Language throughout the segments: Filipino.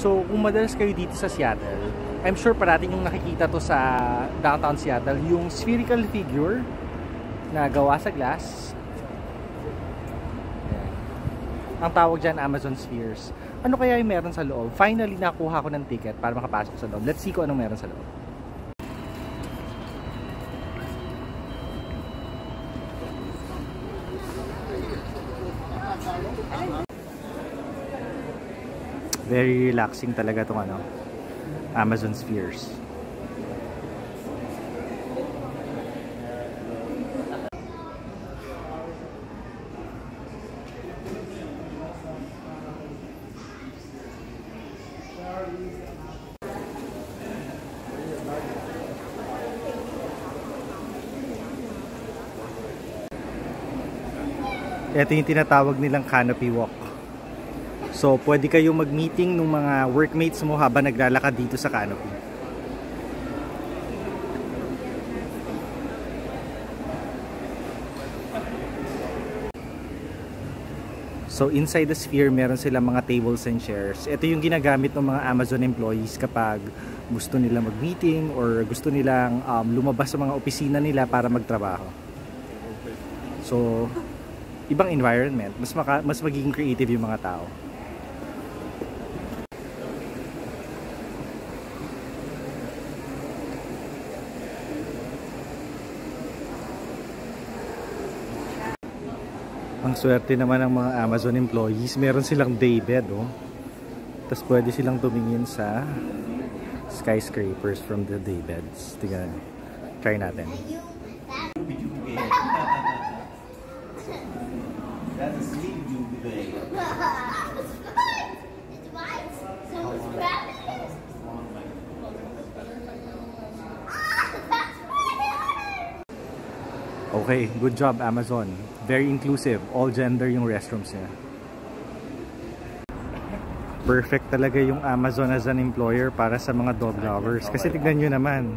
So, kung madalas kayo dito sa Seattle, I'm sure parating yung nakikita to sa downtown Seattle, yung spherical figure na gawa sa glass. Ayan. Ang tawag dyan, Amazon Spheres. Ano kaya yung meron sa loob? Finally, nakuha ko ng ticket para makapasok sa loob. Let's see kung anong meron sa loob. Very relaxing talaga itong Amazon Spheres. Ito yung tinatawag nilang canopy walk. So, pwede kayong mag-meeting ng mga workmates mo habang naglalakad dito sa canopy. So, inside the sphere, meron silang mga tables and chairs. Ito yung ginagamit ng mga Amazon employees kapag gusto nila mag-meeting or gusto nilang lumabas sa mga opisina nila para magtrabaho. So, ibang environment. Mas magiging creative yung mga tao. Ang swerte naman ng mga Amazon employees, meron silang daybed, oh. Tapos pwede silang tumingin sa skyscrapers from the daybeds. Tingnan. Try natin. That's a sleeping beauty bag. Okay, good job Amazon. Very inclusive. All gender yung restrooms niya. Perfect talaga yung Amazon as an employer para sa mga dog lovers. Kasi tignan nyo naman,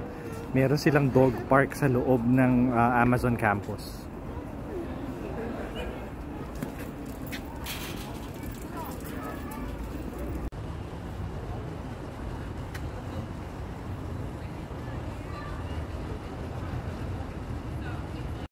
meron silang dog park sa loob ng Amazon campus.